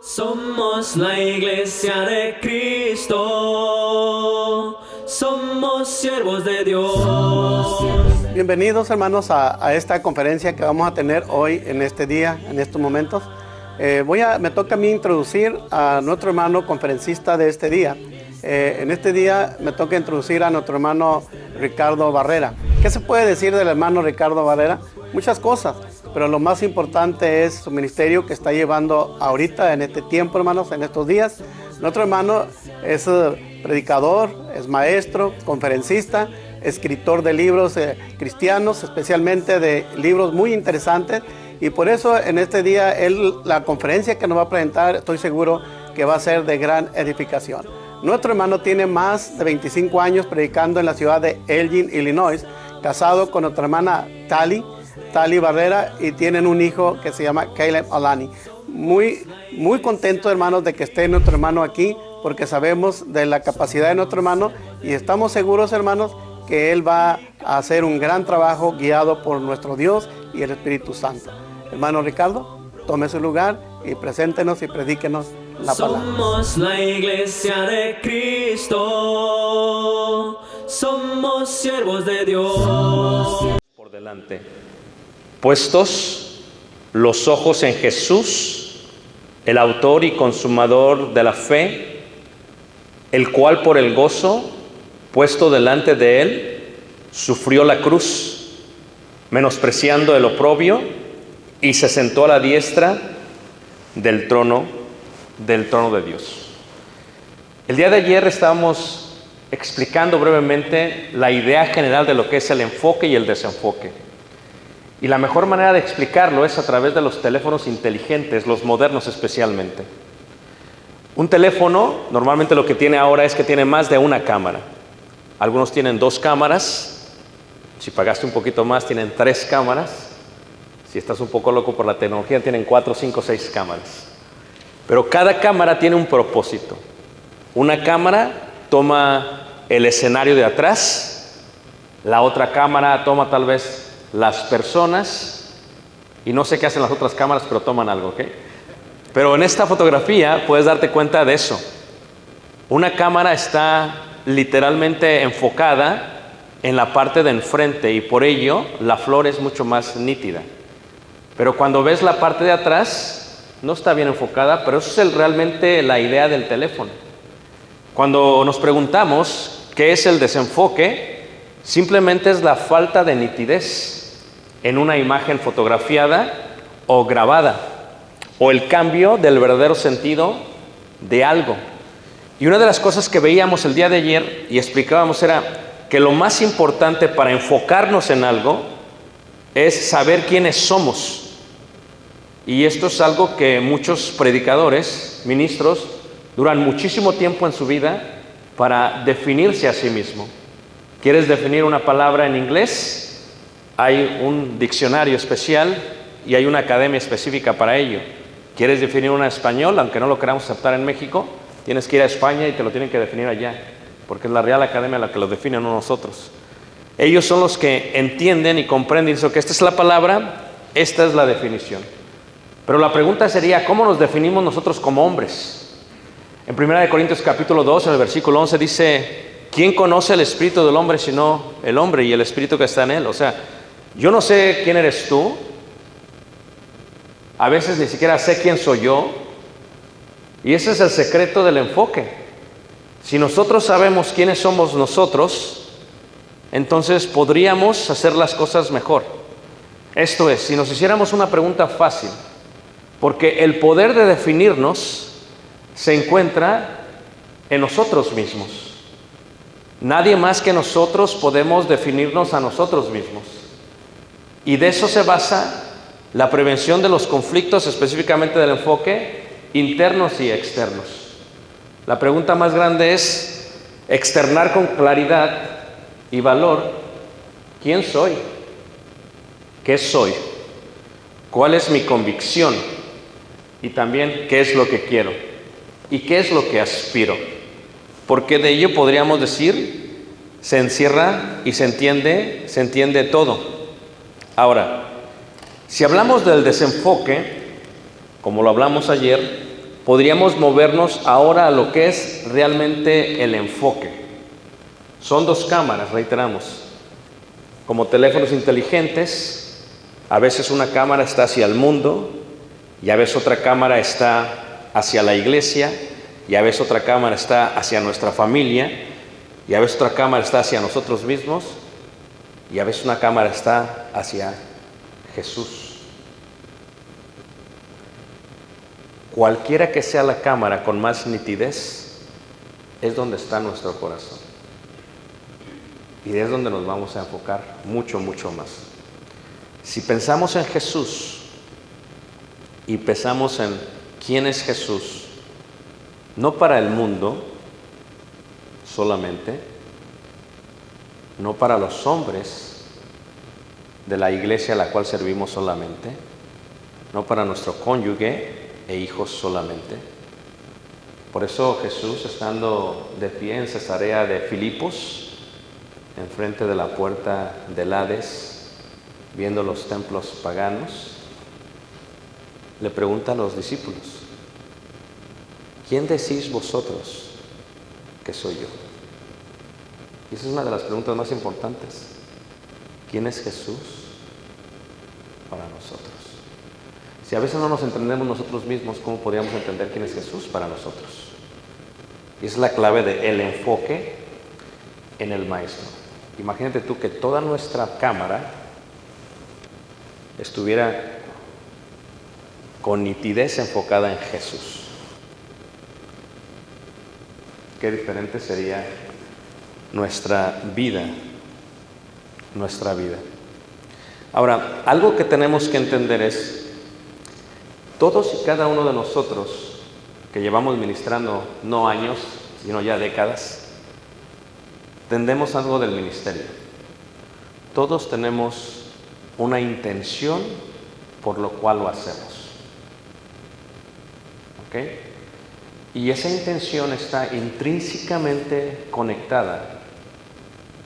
Somos la iglesia de Cristo, somos siervos de Dios. Bienvenidos hermanos a esta conferencia que vamos a tener hoy en este día, en estos momentos. Me toca a mí introducir a nuestro hermano conferencista de este día. En este día me toca introducir a nuestro hermano Ricardo Barrera. ¿Qué se puede decir del hermano Ricardo Barrera? Muchas cosas, pero lo más importante es su ministerio que está llevando ahorita en este tiempo, hermanos, en estos días. Nuestro hermano es predicador, es maestro, conferencista, escritor de libros cristianos, especialmente de libros muy interesantes. Y por eso en este día, la conferencia que nos va a presentar, estoy seguro que va a ser de gran edificación. Nuestro hermano tiene más de 25 años predicando en la ciudad de Elgin, Illinois, casado con nuestra hermana Tali Barrera, y tienen un hijo que se llama Caleb Alani. Muy contento, hermanos, de que esté nuestro hermano aquí, porque sabemos de la capacidad de nuestro hermano y estamos seguros, hermanos, que él va a hacer un gran trabajo guiado por nuestro Dios y el Espíritu Santo. Hermano Ricardo, tome su lugar y preséntenos y predíquenos la palabra. Somos la iglesia de Cristo, somos siervos de Dios. Por delante, puestos los ojos en Jesús, el autor y consumador de la fe, el cual por el gozo puesto delante de él sufrió la cruz, menospreciando el oprobio, y se sentó a la diestra del trono de Dios. El día de ayer estábamos explicando brevemente la idea general de lo que es el enfoque y el desenfoque. Y la mejor manera de explicarlo es a través de los teléfonos inteligentes, los modernos especialmente. Un teléfono normalmente lo que tiene ahora es que tiene más de una cámara. Algunos tienen 2 cámaras, si pagaste un poquito más tienen 3 cámaras, si estás un poco loco por la tecnología tienen 4, 5, 6 cámaras. Pero cada cámara tiene un propósito. Una cámara toma el escenario de atrás, la otra cámara toma tal vez las personas, y no sé qué hacen las otras cámaras, pero toman algo, ¿ok? Pero en esta fotografía puedes darte cuenta de eso. Una cámara está literalmente enfocada en la parte de enfrente y por ello la flor es mucho más nítida. Pero cuando ves la parte de atrás, no está bien enfocada, pero eso es realmente la idea del teléfono. Cuando nos preguntamos qué es el desenfoque, simplemente es la falta de nitidez en una imagen fotografiada o grabada, o el cambio del verdadero sentido de algo. Y una de las cosas que veíamos el día de ayer y explicábamos era que lo más importante para enfocarnos en algo es saber quiénes somos. Y esto es algo que muchos predicadores, ministros, duran muchísimo tiempo en su vida para definirse a sí mismo. ¿Quieres definir una palabra en inglés? Hay un diccionario especial y hay una academia específica para ello. ¿Quieres definir una en español? Aunque no lo queramos aceptar en México, tienes que ir a España y te lo tienen que definir allá, porque es la Real Academia la que lo define, no nosotros. Ellos son los que entienden y comprenden que esta es la palabra, esta es la definición. Pero la pregunta sería, ¿cómo nos definimos nosotros como hombres? En 1 Corintios capítulo 2, en el versículo 11 dice, ¿quién conoce el espíritu del hombre sino el hombre y el espíritu que está en él? O sea, yo no sé quién eres tú, a veces ni siquiera sé quién soy yo, y ese es el secreto del enfoque. Si nosotros sabemos quiénes somos nosotros, entonces podríamos hacer las cosas mejor. Esto es, si nos hiciéramos una pregunta fácil, porque el poder de definirnos se encuentra en nosotros mismos. Nadie más que nosotros podemos definirnos a nosotros mismos. Y de eso se basa la prevención de los conflictos, específicamente del enfoque, internos y externos. La pregunta más grande es externar con claridad y valor quién soy, qué soy, cuál es mi convicción y también qué es lo que quiero y qué es lo que aspiro. Porque de ello podríamos decir, se encierra y se entiende todo. Ahora, si hablamos del desenfoque, como lo hablamos ayer, podríamos movernos ahora a lo que es realmente el enfoque. Son dos cámaras, reiteramos. Como teléfonos inteligentes, a veces una cámara está hacia el mundo y a veces otra cámara está hacia la iglesia y a veces otra cámara está hacia nuestra familia y a veces otra cámara está hacia nosotros mismos y a veces una cámara está hacia Jesús. Cualquiera que sea la cámara con más nitidez es donde está nuestro corazón y es donde nos vamos a enfocar mucho, mucho más. Si pensamos en Jesús y pensamos en quién es Jesús, no para el mundo solamente, no para los hombres de la iglesia a la cual servimos solamente, no para nuestro cónyuge e hijos solamente. Por eso Jesús, estando de pie en Cesarea de Filipos, enfrente de la puerta del Hades, viendo los templos paganos, le pregunta a los discípulos: ¿quién decís vosotros que soy yo? Y esa es una de las preguntas más importantes. ¿Quién es Jesús para nosotros? Si a veces no nos entendemos nosotros mismos, ¿cómo podríamos entender quién es Jesús para nosotros? Y esa es la clave del enfoque en el Maestro. Imagínate tú que toda nuestra cámara estuviera con nitidez enfocada en Jesús. Qué diferente sería nuestra vida. Ahora, algo que tenemos que entender es, todos y cada uno de nosotros que llevamos ministrando no años, sino ya décadas, entendemos algo del ministerio. Todos tenemos una intención por lo cual lo hacemos. ¿Ok? Y esa intención está intrínsecamente conectada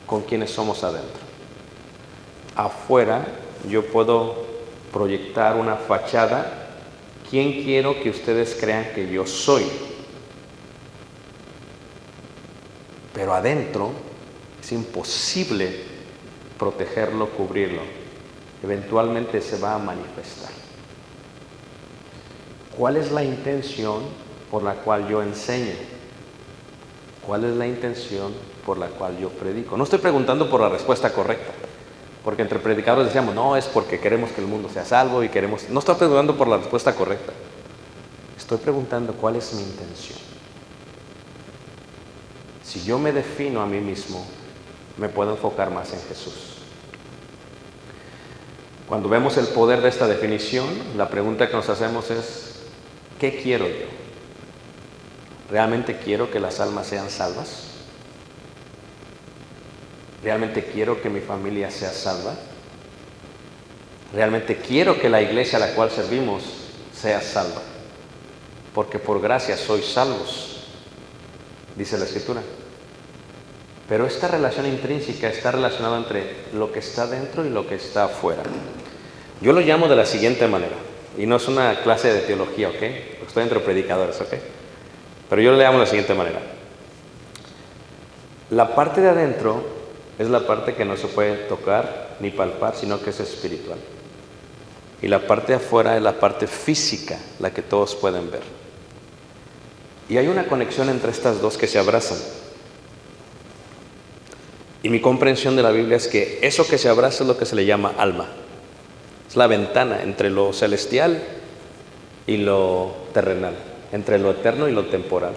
con quienes somos adentro. Afuera yo puedo proyectar una fachada. ¿Quién quiero que ustedes crean que yo soy? Pero adentro es imposible protegerlo, cubrirlo. Eventualmente se va a manifestar. ¿Cuál es la intención por la cual yo enseño? ¿Cuál es la intención por la cual yo predico? No estoy preguntando por la respuesta correcta, porque entre predicadores decíamos, no, es porque queremos que el mundo sea salvo y queremos... No estoy preguntando por la respuesta correcta. Estoy preguntando cuál es mi intención. Si yo me defino a mí mismo, me puedo enfocar más en Jesús. Cuando vemos el poder de esta definición, la pregunta que nos hacemos es, ¿qué quiero yo? ¿Realmente quiero que las almas sean salvas? ¿Realmente quiero que mi familia sea salva? ¿Realmente quiero que la iglesia a la cual servimos sea salva? Porque por gracia sois salvos, dice la Escritura. Pero esta relación intrínseca está relacionada entre lo que está dentro y lo que está afuera. Yo lo llamo de la siguiente manera, y no es una clase de teología, ¿ok? Estoy entre predicadores, ¿ok? Pero yo le llamo de la siguiente manera. La parte de adentro es la parte que no se puede tocar ni palpar, sino que es espiritual. Y la parte de afuera es la parte física, la que todos pueden ver. Y hay una conexión entre estas dos que se abrazan. Y mi comprensión de la Biblia es que eso que se abraza es lo que se le llama alma. Es la ventana entre lo celestial y lo terrenal, entre lo eterno y lo temporal.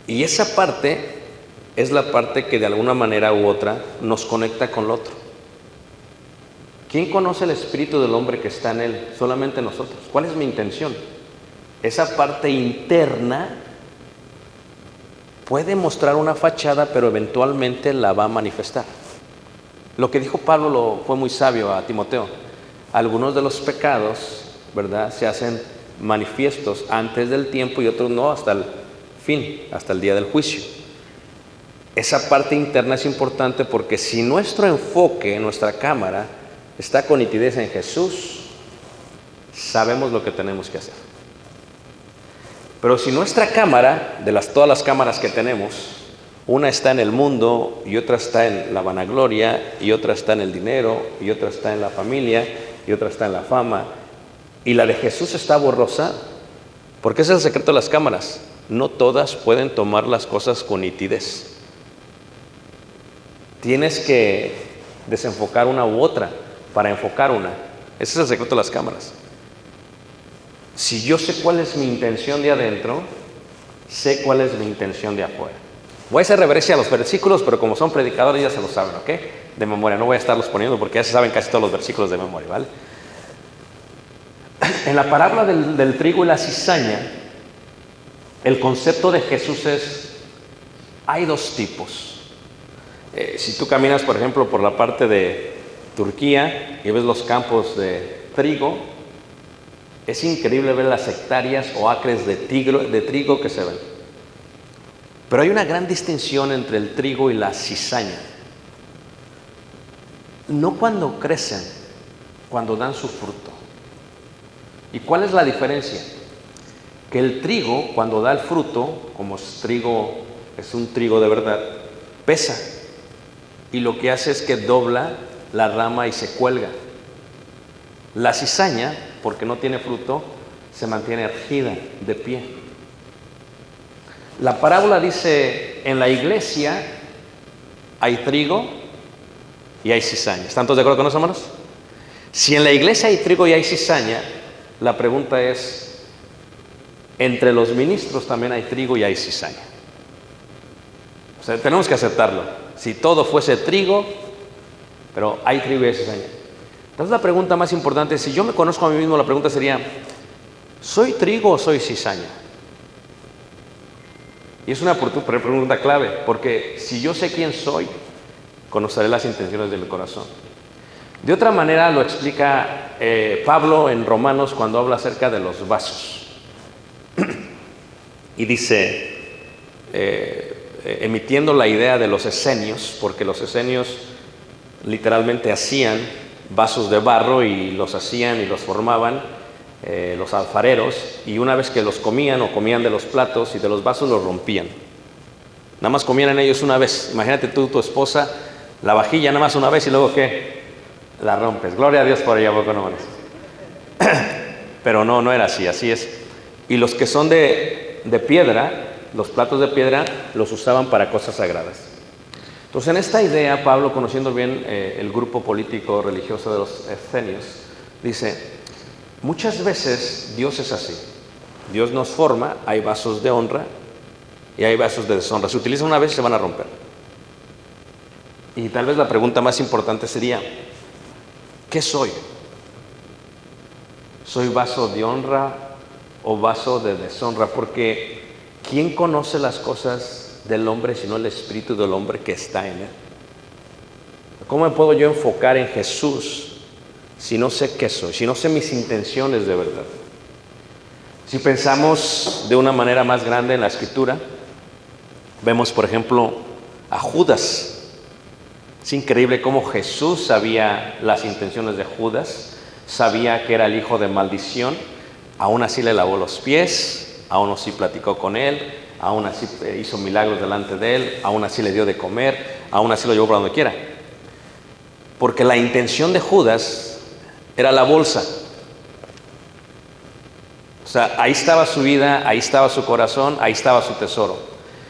Y esa parte es la parte que de alguna manera u otra nos conecta con lo otro. ¿Quién conoce el espíritu del hombre que está en él? Solamente nosotros. ¿Cuál es mi intención? Esa parte interna puede mostrar una fachada, pero eventualmente la va a manifestar. Lo que dijo Pablo fue muy sabio a Timoteo. Algunos de los pecados, ¿verdad?, se hacen manifiestos antes del tiempo y otros no hasta el fin, hasta el día del juicio. Esa parte interna es importante porque si nuestro enfoque, nuestra cámara, está con nitidez en Jesús, sabemos lo que tenemos que hacer. Pero si nuestra cámara, de todas las cámaras que tenemos, una está en el mundo y otra está en la vanagloria y otra está en el dinero y otra está en la familia y otra está en la fama, y la de Jesús está borrosa, porque ese es el secreto de las cámaras. No todas pueden tomar las cosas con nitidez. Tienes que desenfocar una u otra para enfocar una. Ese es el secreto de las cámaras. Si yo sé cuál es mi intención de adentro, sé cuál es mi intención de afuera. Voy a hacer reverencia a los versículos, pero como son predicadores ya se lo saben, ¿ok? De memoria, no voy a estarlos poniendo porque ya se saben casi todos los versículos de memoria, ¿vale? En la parábola del trigo y la cizaña, el concepto de Jesús es, hay dos tipos. Si tú caminas, por ejemplo, por la parte de Turquía y ves los campos de trigo, es increíble ver las hectáreas o acres de trigo que se ven. Pero hay una gran distinción entre el trigo y la cizaña. No cuando crecen, cuando dan su fruto. ¿Y cuál es la diferencia? Que el trigo, cuando da el fruto, como es un trigo de verdad, pesa. Y lo que hace es que dobla la rama y se cuelga. La cizaña, porque no tiene fruto, se mantiene erguida, de pie. La parábola dice, en la iglesia hay trigo y hay cizaña. ¿Están todos de acuerdo con eso, hermanos? Si en la iglesia hay trigo y hay cizaña, la pregunta es, entre los ministros también hay trigo y hay cizaña. O sea, tenemos que aceptarlo. Si todo fuese trigo, pero hay trigo y hay cizaña. Entonces la pregunta más importante, si yo me conozco a mí mismo, la pregunta sería, ¿soy trigo o soy cizaña? Y es una pregunta clave, porque si yo sé quién soy, conoceré las intenciones de mi corazón. De otra manera lo explica Pablo en Romanos cuando habla acerca de los vasos. Y dice, emitiendo la idea de los esenios, porque los esenios literalmente hacían vasos de barro y los hacían y los formaban los alfareros, y una vez que los comían o comían de los platos y de los vasos, los rompían. Nada más comían en ellos una vez. Imagínate tú, tu esposa, la vajilla nada más una vez y luego ¿qué? La rompes. Gloria a Dios por ella, poco no manes. Pero no era así, así es. Y los que son de piedra, los platos de piedra, los usaban para cosas sagradas. Entonces, en esta idea, Pablo, conociendo bien el grupo político religioso de los esenios, dice, muchas veces Dios es así. Dios nos forma, hay vasos de honra y hay vasos de deshonra. Se utilizan una vez y se van a romper. Y tal vez la pregunta más importante sería, ¿qué soy? ¿Soy vaso de honra o vaso de deshonra? Porque ¿quién conoce las cosas del hombre sino el espíritu del hombre que está en él? ¿Cómo me puedo yo enfocar en Jesús si no sé qué soy, si no sé mis intenciones de verdad? Si pensamos de una manera más grande en la Escritura, vemos por ejemplo a Judas. Es increíble cómo Jesús sabía las intenciones de Judas, sabía que era el hijo de maldición, aún así le lavó los pies, aún así platicó con él, aún así hizo milagros delante de él, aún así le dio de comer, aún así lo llevó para donde quiera. Porque la intención de Judas era la bolsa. O sea, ahí estaba su vida, ahí estaba su corazón, ahí estaba su tesoro.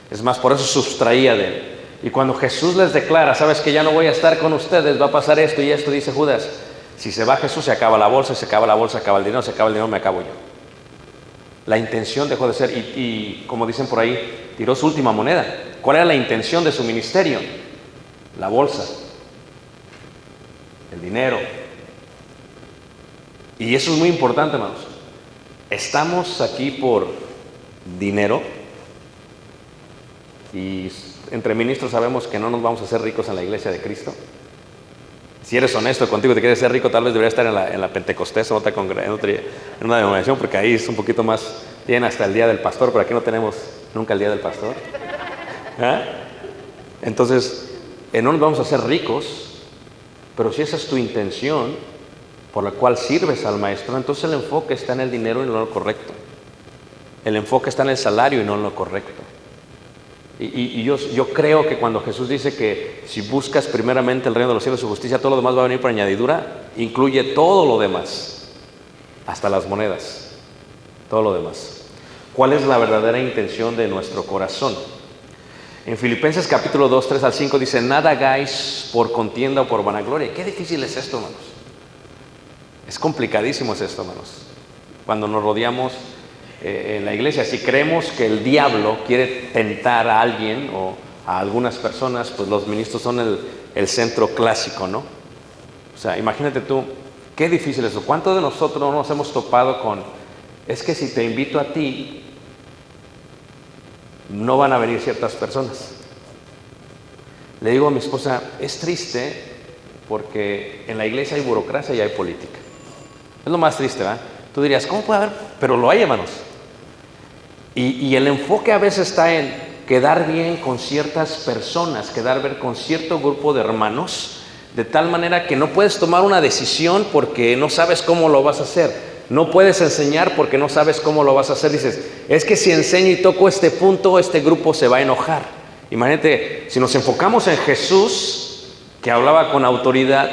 Es más, por eso sustraía de él. Y cuando Jesús les declara, sabes que ya no voy a estar con ustedes, va a pasar esto y esto, dice Judas, si se va Jesús se acaba la bolsa, se acaba la bolsa, se acaba el dinero, se acaba el dinero, me acabo yo. La intención dejó de ser, y como dicen por ahí, tiró su última moneda. ¿Cuál era la intención de su ministerio? La bolsa, el dinero. Y eso es muy importante, hermanos. Estamos aquí por dinero, y entre ministros sabemos que no nos vamos a hacer ricos en la iglesia de Cristo. Si eres honesto contigo, te quieres ser rico, tal vez deberías estar en la Pentecostés o en una denominación, porque ahí es un poquito más, tienen hasta el día del pastor, pero aquí no tenemos nunca el día del pastor. ¿Ah? Entonces, no nos vamos a hacer ricos, pero si esa es tu intención, por la cual sirves al maestro, entonces el enfoque está en el dinero y en lo correcto. El enfoque está en el salario y no en lo correcto. Y yo creo que cuando Jesús dice que si buscas primeramente el reino de los cielos y su justicia, todo lo demás va a venir por añadidura, incluye todo lo demás, hasta las monedas, todo lo demás. ¿Cuál es la verdadera intención de nuestro corazón? En Filipenses capítulo 2, 3 al 5 dice: nada hagáis por contienda o por vanagloria. Qué difícil es esto, hermanos. Es complicadísimo es esto, hermanos. Cuando nos rodeamos en la iglesia, si creemos que el diablo quiere tentar a alguien o a algunas personas, pues los ministros son el centro clásico, ¿no? O sea, imagínate tú, qué difícil es eso. ¿Cuántos de nosotros no nos hemos topado con, es que si te invito a ti, no van a venir ciertas personas? Le digo a mi esposa, es triste porque en la iglesia hay burocracia y hay política. Es lo más triste, ¿verdad? Tú dirías, ¿cómo puede haber? Pero lo hay, hermanos. Y el enfoque a veces está en quedar bien con ciertas personas, quedar bien con cierto grupo de hermanos, de tal manera que no puedes tomar una decisión porque no sabes cómo lo vas a hacer. No puedes enseñar porque no sabes cómo lo vas a hacer. Dices, es que si enseño y toco este punto, este grupo se va a enojar. Imagínate, si nos enfocamos en Jesús, que hablaba con autoridad,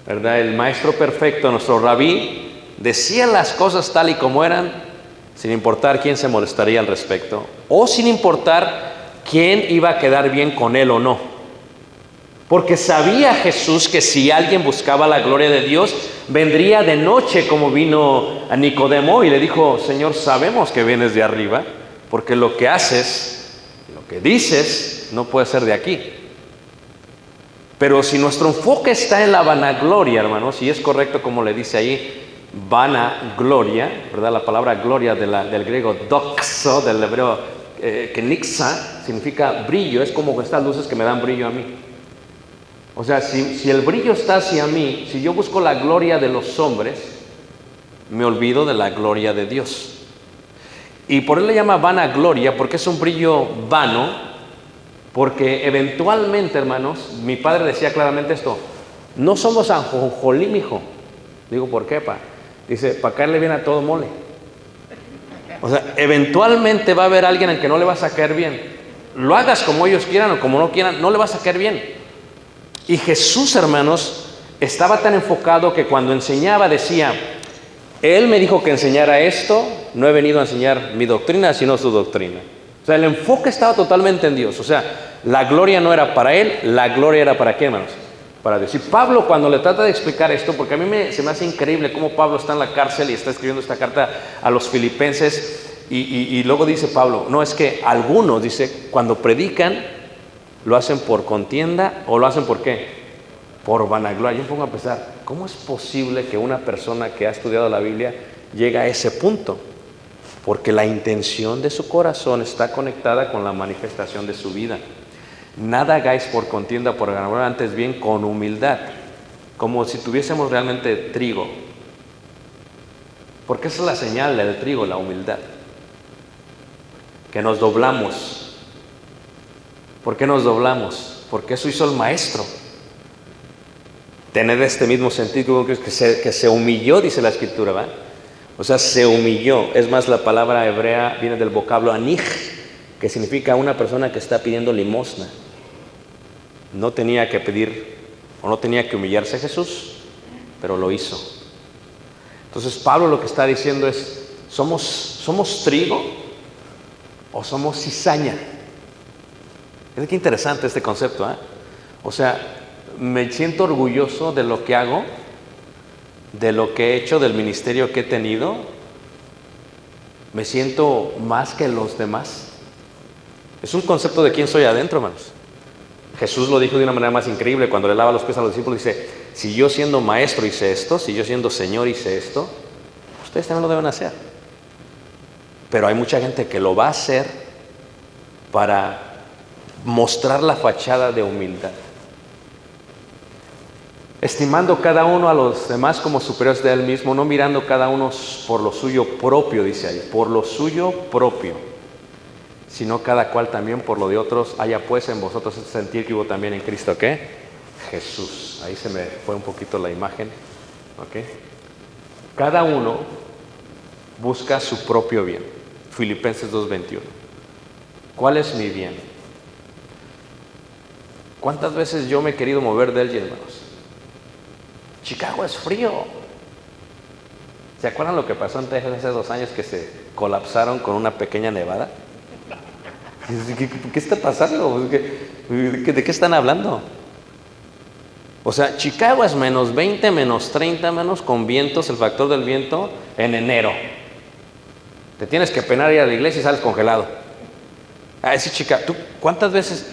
¿verdad? El maestro perfecto, nuestro rabí, decía las cosas tal y como eran, sin importar quién se molestaría al respecto, o sin importar quién iba a quedar bien con él o no. Porque sabía Jesús que si alguien buscaba la gloria de Dios, vendría de noche, como vino a Nicodemo y le dijo, Señor, sabemos que vienes de arriba, porque lo que haces, lo que dices, no puede ser de aquí. Pero si nuestro enfoque está en la vanagloria, hermanos, y es correcto como le dice ahí, vanagloria, ¿verdad? La palabra gloria del griego doxo, del hebreo kenixa, significa brillo. Es como estas luces que me dan brillo a mí. O sea, si el brillo está hacia mí, si yo busco la gloria de los hombres, me olvido de la gloria de Dios. Y por él le llama vanagloria, porque es un brillo vano, porque eventualmente, hermanos, mi padre decía claramente esto, no somos ajonjolí, mijo. Digo, ¿por qué, pa? Dice, para caerle bien a todo mole. O sea, eventualmente va a haber alguien al que no le vas a caer bien. Lo hagas como ellos quieran o como no quieran, no le vas a caer bien. Y Jesús, hermanos, estaba tan enfocado que cuando enseñaba decía, Él me dijo que enseñara esto, no he venido a enseñar mi doctrina, sino su doctrina. O sea, el enfoque estaba totalmente en Dios. O sea, la gloria no era para Él, la gloria era para ¿qué, hermanos? Para Dios. Y Pablo, cuando le trata de explicar esto, porque a mí se me hace increíble cómo Pablo está en la cárcel y está escribiendo esta carta a los filipenses, y luego dice Pablo, no, es que algunos, dice, cuando predican, lo hacen por contienda o lo hacen por ¿qué? Por vanagloria. Yo me pongo a pensar, ¿cómo es posible que una persona que ha estudiado la Biblia llegue a ese punto? Porque la intención de su corazón está conectada con la manifestación de su vida. Nada hagáis por contienda, por vanagloria, antes bien con humildad, como si tuviésemos realmente trigo. Porque esa es la señal del trigo, la humildad. Que nos doblamos. ¿Por qué nos doblamos? Porque eso hizo el maestro. Tener este mismo sentido que se humilló, dice la escritura, ¿va? O sea, se humilló. Es más, la palabra hebrea viene del vocablo anij, que significa una persona que está pidiendo limosna. No tenía que pedir o no tenía que humillarse a Jesús, pero lo hizo. Entonces Pablo lo que está diciendo es, ¿somos trigo o somos cizaña? Es que interesante este concepto, ¿eh? O sea, me siento orgulloso de lo que hago, de lo que he hecho, del ministerio que he tenido. Me siento más que los demás. Es un concepto de quién soy adentro, hermanos. Jesús lo dijo de una manera más increíble cuando le lava los pies a los discípulos. Dice, si yo siendo maestro hice esto, si yo siendo Señor hice esto, ustedes también lo deben hacer. Pero hay mucha gente que lo va a hacer para mostrar la fachada de humildad, estimando cada uno a los demás como superiores de él mismo, no mirando cada uno por lo suyo propio, dice ahí, por lo suyo propio, sino cada cual también por lo de otros. Haya pues en vosotros este sentir que hubo también en Cristo, ¿qué? Jesús. Ahí se me fue un poquito la imagen, ¿ok? Cada uno busca su propio bien. Filipenses 2:21. ¿Cuál es mi bien? ¿Cuántas veces yo me he querido mover de Elgin, hermanos? Chicago es frío. ¿Se acuerdan lo que pasó en Texas hace 2 años que se colapsaron con una pequeña nevada? ¿Qué está pasando? ¿De qué están hablando? O sea, Chicago es menos 20, menos 30, menos con vientos, el factor del viento, en enero. Te tienes que penar ir a la iglesia y sales congelado. Sí, Chicago. ¿Tú cuántas veces?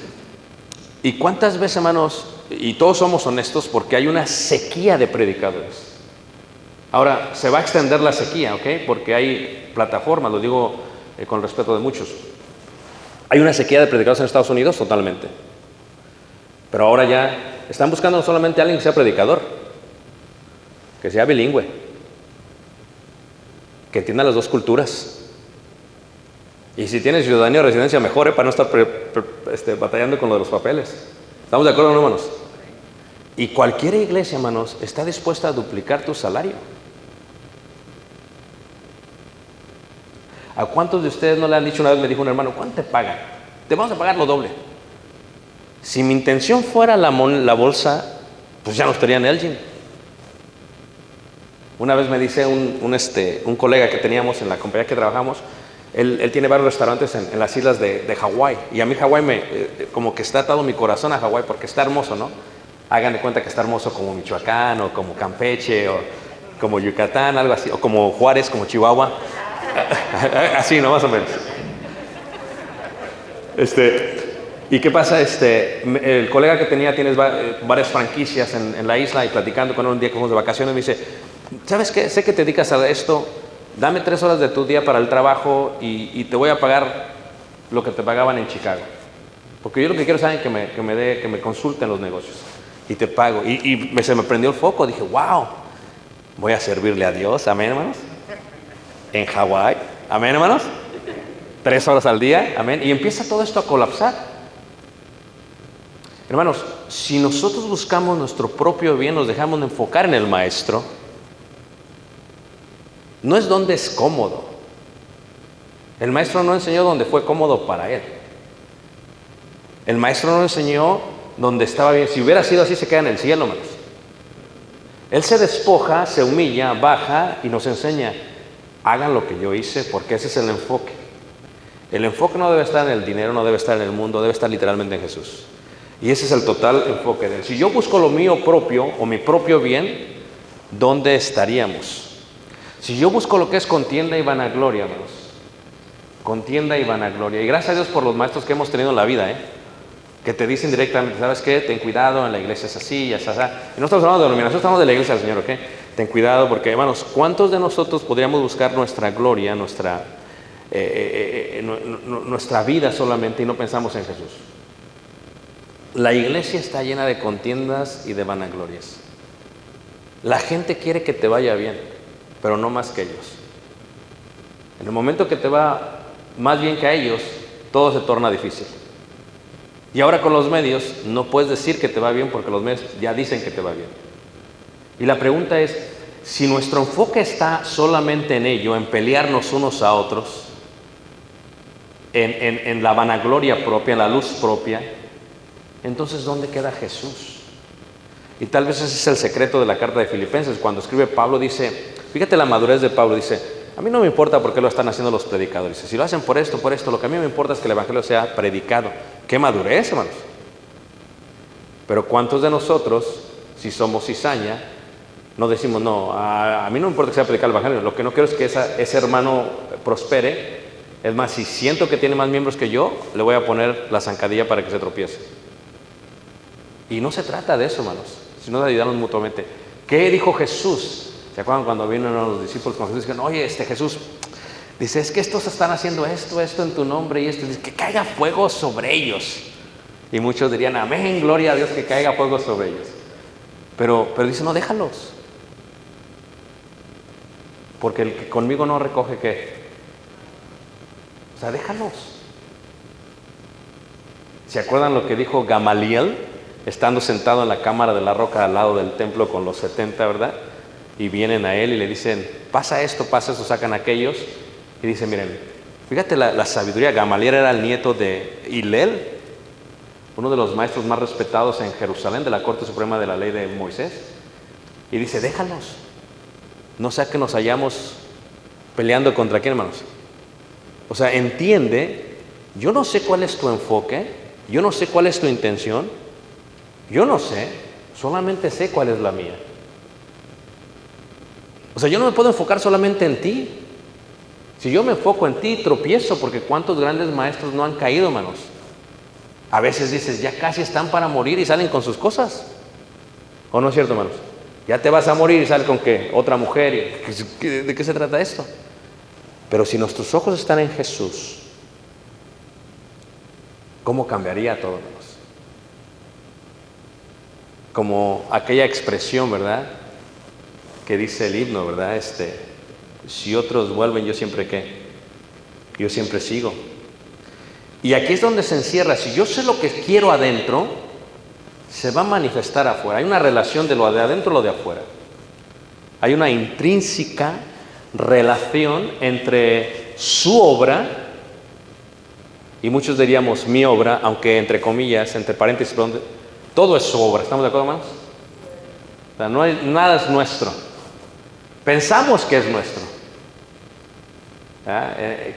¿Y cuántas veces, hermanos? Y todos somos honestos porque hay una sequía de predicadores. Ahora, se va a extender la sequía, ¿ok? Porque hay plataformas, lo digo con respeto de muchos. Hay una sequía de predicadores en Estados Unidos, totalmente. Pero ahora ya están buscando no solamente a alguien que sea predicador, que sea bilingüe, que entienda las dos culturas. Y si tiene ciudadanía o residencia, mejor, para no estar batallando con lo de los papeles. ¿Estamos de acuerdo, no, hermanos? Y cualquier iglesia, hermanos, está dispuesta a duplicar tu salario. ¿A cuántos de ustedes no le han dicho? Una vez me dijo un hermano, ¿cuánto te pagan? Te vamos a pagar lo doble. Si mi intención fuera la bolsa, pues ya no estaría en Elgin. Una vez me dice un colega que teníamos en la compañía que trabajamos, él tiene varios restaurantes en las islas de Hawái. Y a mí Hawái como que está atado mi corazón a Hawái porque está hermoso, ¿no? Hagan de cuenta que está hermoso como Michoacán, o como Campeche, o como Yucatán, algo así, o como Juárez, como Chihuahua. Así, ¿no? Más o menos. ¿Y qué pasa? El colega que tenía tiene varias franquicias en la isla, y platicando con él un día que fuimos de vacaciones, me dice, ¿sabes qué? Sé que te dedicas a esto, dame 3 horas de tu día para el trabajo y te voy a pagar lo que te pagaban en Chicago. Porque yo lo que quiero es alguien que me consulte en los negocios. Y te pago. Se me prendió el foco, dije, wow, voy a servirle a Dios, amén, hermanos. En Hawái, amén, hermanos. 3 horas al día, amén. Y empieza todo esto a colapsar. Hermanos, si nosotros buscamos nuestro propio bien, nos dejamos de enfocar en el Maestro, no es donde es cómodo. El Maestro no enseñó donde fue cómodo para él. El Maestro no enseñó donde estaba bien. Si hubiera sido así, se queda en el cielo, hermanos. Él se despoja, se humilla, baja y nos enseña, hagan lo que yo hice, porque ese es el enfoque. El enfoque no debe estar en el dinero, no debe estar en el mundo, debe estar literalmente en Jesús. Y ese es el total enfoque de él. Si yo busco lo mío propio o mi propio bien, ¿dónde estaríamos? Si yo busco lo que es contienda y vanagloria, hermanos, contienda y vanagloria. Y gracias a Dios por los maestros que hemos tenido en la vida, que te dicen directamente, ¿sabes qué? Ten cuidado, en la iglesia es así, ya está. Y no estamos hablando de denominación, estamos de la iglesia del Señor, ¿ok? Ten cuidado, porque, hermanos, ¿cuántos de nosotros podríamos buscar nuestra gloria, nuestra vida solamente y no pensamos en Jesús? La iglesia está llena de contiendas y de vanaglorias. La gente quiere que te vaya bien, pero no más que ellos. En el momento que te va más bien que a ellos, todo se torna difícil. Y ahora con los medios no puedes decir que te va bien porque los medios ya dicen que te va bien. Y la pregunta es, si nuestro enfoque está solamente en ello, en pelearnos unos a otros, en la vanagloria propia, en la luz propia, entonces ¿dónde queda Jesús? Y tal vez ese es el secreto de la carta de Filipenses. Cuando escribe Pablo dice, fíjate la madurez de Pablo, dice, a mí no me importa por qué lo están haciendo los predicadores. Si lo hacen por esto, lo que a mí me importa es que el evangelio sea predicado. ¡Qué madurez, hermanos! Pero ¿cuántos de nosotros, si somos cizaña, no decimos, no, a mí no me importa que sea predicado el evangelio, lo que no quiero es que ese hermano prospere? Es más, si siento que tiene más miembros que yo, le voy a poner la zancadilla para que se tropiece. Y no se trata de eso, hermanos, sino de ayudarnos mutuamente. ¿Qué dijo Jesús? ¿Se acuerdan cuando vinieron los discípulos con Jesús y dijeron, oye, Jesús, dice, es que estos están haciendo esto en tu nombre, y dice, que caiga fuego sobre ellos. Y muchos dirían, amén, gloria a Dios, que caiga fuego sobre ellos. Pero dice, no, déjalos. Porque el que conmigo no recoge, ¿qué? O sea, déjalos. ¿Se acuerdan lo que dijo Gamaliel, estando sentado en la cámara de la roca al lado del templo con los 70, ¿verdad? Y vienen a él y le dicen, pasa esto, sacan aquellos. Y dice, miren, Fíjate la sabiduría. Gamaliel era el nieto de Hillel, uno de los maestros más respetados en Jerusalén, de la Corte Suprema de la Ley de Moisés. Y dice, déjalos, no sea que nos hayamos peleando contra quién, hermanos. O sea, entiende, yo no sé cuál es tu enfoque, yo no sé cuál es tu intención, yo no sé, solamente sé cuál es la mía. O sea, yo no me puedo enfocar solamente en ti. Si yo me enfoco en ti, tropiezo, porque cuántos grandes maestros no han caído, hermanos. A veces dices, ya casi están para morir y salen con sus cosas. ¿O no es cierto, hermanos? Ya te vas a morir y sales con ¿qué? Otra mujer. ¿De qué se trata esto? Pero si nuestros ojos están en Jesús, ¿cómo cambiaría todo, hermanos? Como aquella expresión, ¿verdad? Que dice el himno, ¿verdad? Si otros vuelven, yo siempre ¿qué? Yo siempre sigo. Y aquí es donde se encierra. Si yo sé lo que quiero adentro, se va a manifestar afuera. Hay una relación de lo de adentro y lo de afuera. Hay una intrínseca relación entre su obra, y muchos diríamos mi obra, aunque entre comillas, entre paréntesis, todo es su obra. ¿Estamos de acuerdo, hermanos? O sea, nada es nuestro. Pensamos que es nuestro.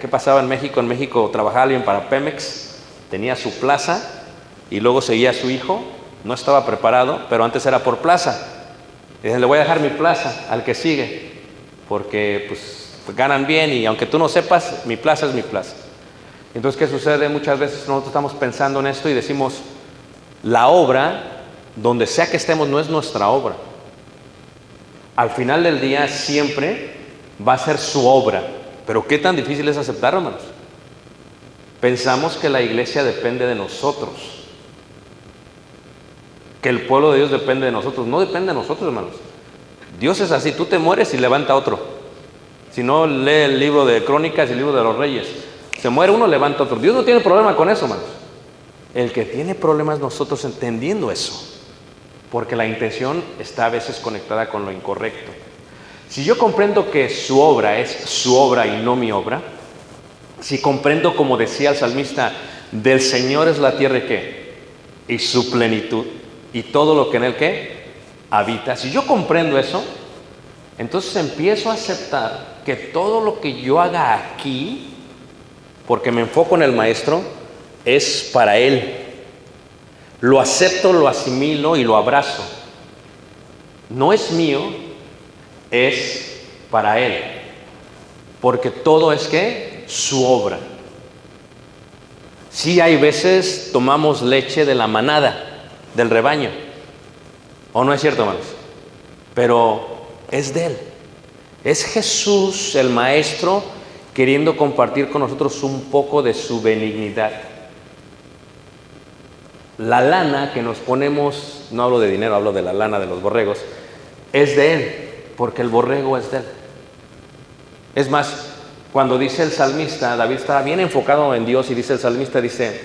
¿Qué pasaba en México? En México trabajaba alguien para Pemex, tenía su plaza y luego seguía a su hijo, no estaba preparado, pero antes era por plaza. Y dicen, le voy a dejar mi plaza al que sigue, porque pues ganan bien y aunque tú no sepas, mi plaza es mi plaza. Entonces, ¿qué sucede? Muchas veces nosotros estamos pensando en esto y decimos, la obra, donde sea que estemos, no es nuestra obra. Al final del día siempre va a ser su obra. Pero qué tan difícil es aceptar, hermanos. Pensamos que la iglesia depende de nosotros, que el pueblo de Dios depende de nosotros. No depende de nosotros, hermanos. Dios es así, tú te mueres y levanta otro. Si no, lee el libro de Crónicas y el libro de los Reyes. Se muere uno, levanta otro. Dios no tiene problema con eso, hermanos. El que tiene problemas es nosotros entendiendo eso, porque la intención está a veces conectada con lo incorrecto. Si yo comprendo que su obra es su obra y no mi obra, si comprendo, como decía el salmista, del Señor es la tierra ¿qué? Y su plenitud, y todo lo que en él ¿qué? Habita. Si yo comprendo eso, entonces empiezo a aceptar que todo lo que yo haga aquí, porque me enfoco en el Maestro, es para Él. Lo acepto, lo asimilo y lo abrazo. No es mío, es para Él. Porque todo es ¿qué? Su obra. Sí, hay veces tomamos leche de la manada, del rebaño. ¿O no es cierto, hermanos? Pero es de Él. Es Jesús, el Maestro, queriendo compartir con nosotros un poco de su benignidad. La lana que nos ponemos, no hablo de dinero, hablo de la lana de los borregos, es de Él, porque el borrego es de Él. Es más, cuando dice el salmista, David estaba bien enfocado en Dios y dice el salmista, dice,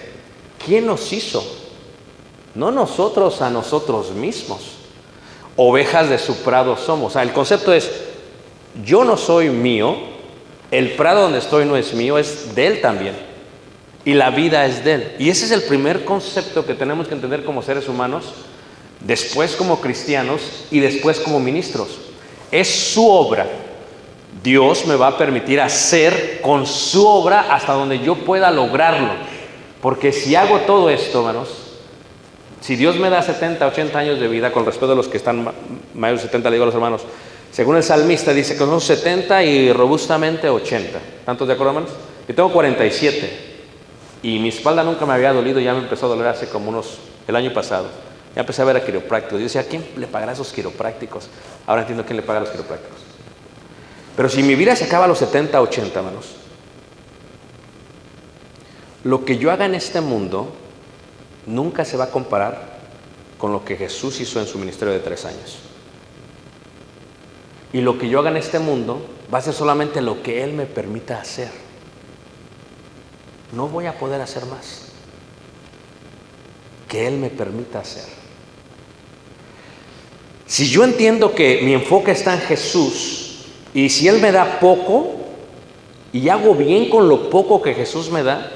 ¿quién nos hizo? No nosotros a nosotros mismos. Ovejas de su prado somos. O sea, el concepto es, yo no soy mío, el prado donde estoy no es mío, es de Él también. Y la vida es de Él. Y ese es el primer concepto que tenemos que entender como seres humanos, después como cristianos y después como ministros. Es su obra. Dios me va a permitir hacer con su obra hasta donde yo pueda lograrlo. Porque si hago todo esto, hermanos, si Dios me da 70, 80 años de vida, con respeto a los que están mayores de 70, le digo a los hermanos, según el salmista dice que son 70 y robustamente 80. ¿Tantos de acuerdo, hermanos? Yo tengo 47 y mi espalda nunca me había dolido, ya me empezó a doler hace como el año pasado. Ya empecé a ver a quiroprácticos. Yo decía, ¿a quién le pagará a esos quiroprácticos? Ahora entiendo quién le paga a los quiroprácticos. Pero si mi vida se acaba a los 70, 80, hermanos, lo que yo haga en este mundo nunca se va a comparar con lo que Jesús hizo en su ministerio de 3 años. Y lo que yo haga en este mundo va a ser solamente lo que Él me permita hacer. No voy a poder hacer más que Él me permita hacer. Si yo entiendo que mi enfoque está en Jesús, y si Él me da poco y hago bien con lo poco que Jesús me da,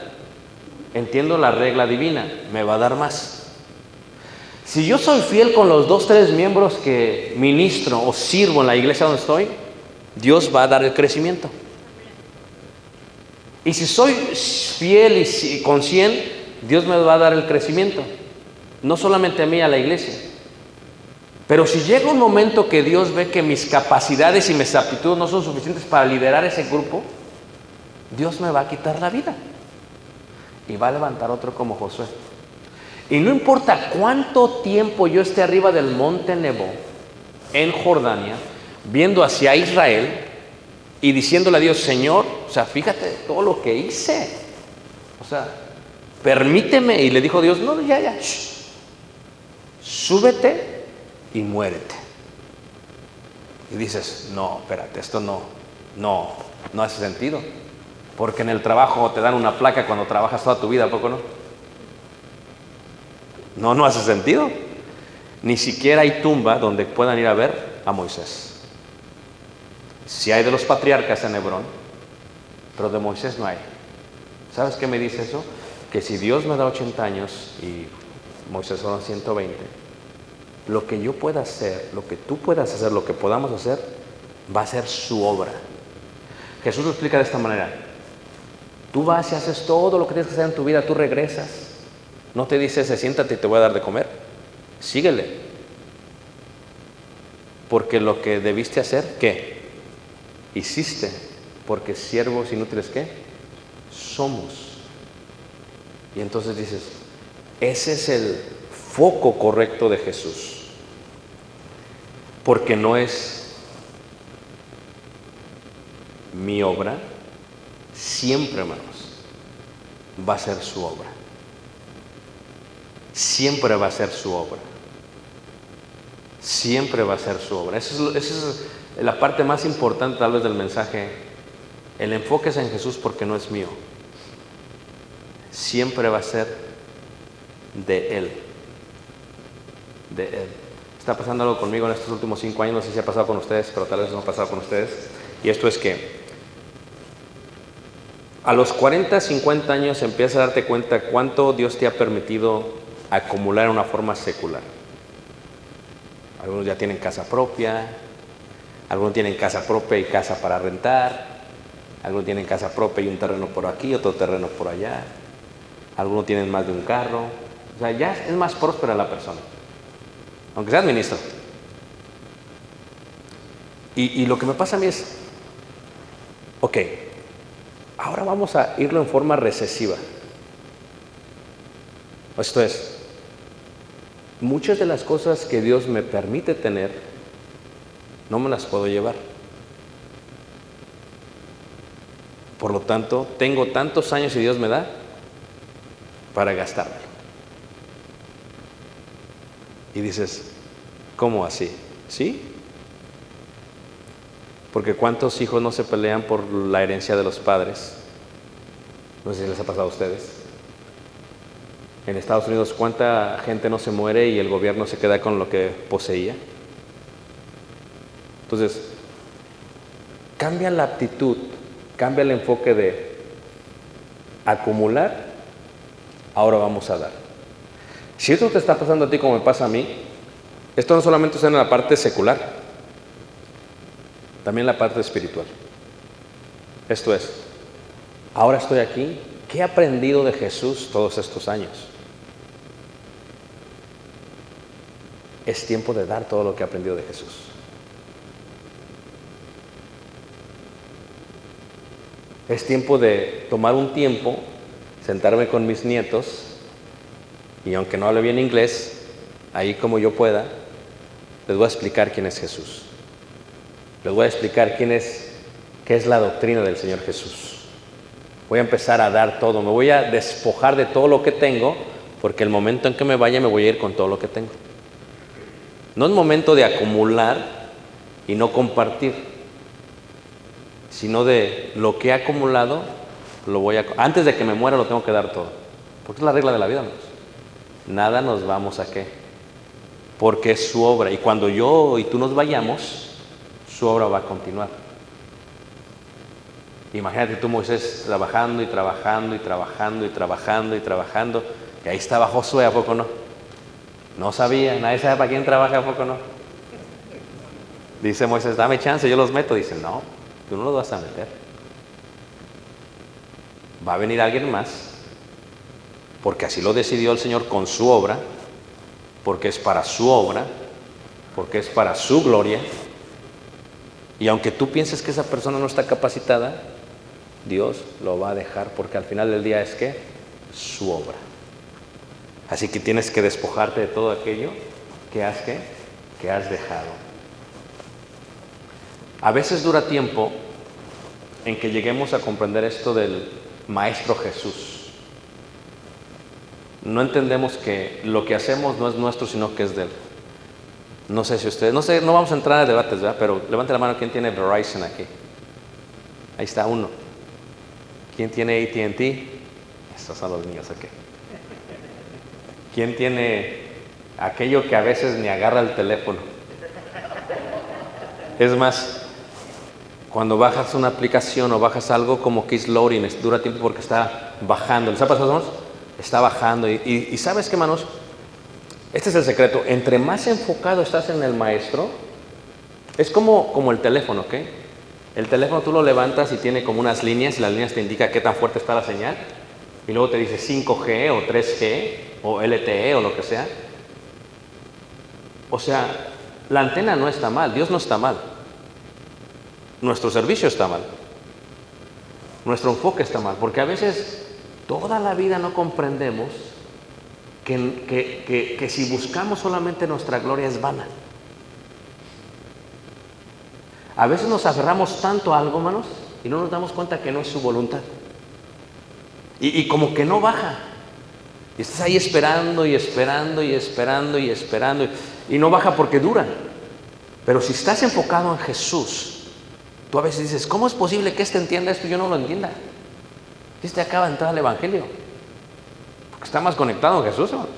entiendo la regla divina, me va a dar más. Si yo soy fiel con los 2, 3 miembros que ministro o sirvo en la iglesia donde estoy, Dios va a dar el crecimiento. Y si soy fiel y con 100, Dios me va a dar el crecimiento. No solamente a mí, a la iglesia. Pero si llega un momento que Dios ve que mis capacidades y mis aptitudes no son suficientes para liderar ese grupo, Dios me va a quitar la vida y va a levantar otro como Josué. Y no importa cuánto tiempo yo esté arriba del monte Nebo, en Jordania, viendo hacia Israel y diciéndole a Dios, Señor, o sea, fíjate todo lo que hice, o sea, permíteme. Y le dijo Dios, no, ya, súbete y muérete. Y dices, no, espérate, esto no hace sentido. Porque en el trabajo te dan una placa cuando trabajas toda tu vida, ¿a poco no? No hace sentido. Ni siquiera hay tumba donde puedan ir a ver a Moisés. Sí hay de los patriarcas en Hebrón, pero de Moisés no hay. ¿Sabes qué me dice eso? Que si Dios me da 80 años y Moisés son 120, lo que yo pueda hacer, lo que tú puedas hacer, lo que podamos hacer, va a ser su obra. Jesús lo explica de esta manera. Tú vas y haces todo lo que tienes que hacer en tu vida, tú regresas. No te dice, siéntate y te voy a dar de comer. Síguele. Porque lo que debiste hacer, ¿qué? Hiciste. Porque siervos inútiles, ¿qué? Somos. Y entonces dices, ese es el foco correcto de Jesús. Porque no es mi obra, siempre, hermanos, va a ser su obra. Siempre va a ser su obra. Siempre va a ser su obra. Esa es la parte más importante tal vez del mensaje. El enfoque es en Jesús porque no es mío. Siempre va a ser de Él. De Él. Está pasando algo conmigo en estos últimos 5 años, no sé si ha pasado con ustedes, pero tal vez no ha pasado con ustedes. Y esto es que a los 40, 50 años empiezas a darte cuenta cuánto Dios te ha permitido acumular en una forma secular. Algunos ya tienen casa propia, algunos tienen casa propia y casa para rentar, algunos tienen casa propia y un terreno por aquí, otro terreno por allá, algunos tienen más de un carro. O sea, ya es más próspera la persona, aunque sea ministro. Y lo que me pasa a mí es, ok, ahora vamos a irlo en forma recesiva. Esto es, muchas de las cosas que Dios me permite tener, no me las puedo llevar. Por lo tanto, tengo tantos años y Dios me da para gastármelo. Y dices, ¿cómo así? ¿Sí? Porque ¿cuántos hijos no se pelean por la herencia de los padres? No sé si les ha pasado a ustedes. En Estados Unidos, ¿cuánta gente no se muere y el gobierno se queda con lo que poseía? Entonces, cambia la actitud, cambia el enfoque de acumular, ahora vamos a dar. Si esto te está pasando a ti como me pasa a mí, esto no solamente está en la parte secular, también en la parte espiritual. Esto es, ahora estoy aquí, ¿qué he aprendido de Jesús todos estos años? Es tiempo de dar todo lo que he aprendido de Jesús. Es tiempo de tomar un tiempo, sentarme con mis nietos, y aunque no hable bien inglés, ahí como yo pueda, les voy a explicar quién es Jesús. Les voy a explicar qué es la doctrina del Señor Jesús. Voy a empezar a dar todo, me voy a despojar de todo lo que tengo, porque el momento en que me vaya me voy a ir con todo lo que tengo. No es momento de acumular y no compartir, sino de lo que he acumulado, antes de que me muera lo tengo que dar todo. Porque es la regla de la vida, amigos. Nada nos vamos a qué, porque es su obra. Y cuando yo y tú nos vayamos, su obra va a continuar. Imagínate tú, Moisés, trabajando y trabajando y trabajando y trabajando y trabajando. Y ahí estaba Josué, ¿a poco no? No sabía, nadie sabe para quién trabaja, ¿a poco no? Dice Moisés, dame chance, yo los meto. Dice, no, tú no los vas a meter. Va a venir alguien más, porque así lo decidió el Señor con su obra, porque es para su obra, porque es para su gloria. Y aunque tú pienses que esa persona no está capacitada, Dios lo va a dejar, porque al final del día es que su obra. Así que tienes que despojarte de todo aquello que has dejado. A veces dura tiempo en que lleguemos a comprender esto del Maestro Jesús. No entendemos que lo que hacemos no es nuestro, sino que es de Él. No sé si ustedes, no vamos a entrar a debates, ¿verdad? Pero levante la mano, ¿quién tiene Verizon aquí? Ahí está uno. ¿Quién tiene AT&T? Estos son los míos, ok. ¿Quién tiene aquello que a veces ni agarra el teléfono? Es más, cuando bajas una aplicación o bajas algo, como que es loading, dura tiempo porque está bajando. ¿Les ha pasado, hermanos? Está bajando. Y ¿sabes qué, hermanos? Este es el secreto. Entre más enfocado estás en el Maestro, es como el teléfono, ¿ok? El teléfono tú lo levantas y tiene como unas líneas, y las líneas te indican qué tan fuerte está la señal. Y luego te dice 5G o 3G o LTE o lo que sea. O sea, la antena no está mal, Dios no está mal. Nuestro servicio está mal. Nuestro enfoque está mal, porque a veces toda la vida no comprendemos que si buscamos solamente nuestra gloria es vana. A veces nos aferramos tanto a algo, hermanos, y no nos damos cuenta que no es su voluntad. Y como que no baja. Y estás ahí esperando y esperando y esperando y esperando. Y no baja porque dura. Pero si estás enfocado en Jesús, tú a veces dices, ¿cómo es posible que este entienda esto y yo no lo entienda? Este acaba de entrar al Evangelio. Porque está más conectado en Jesús, hermanos.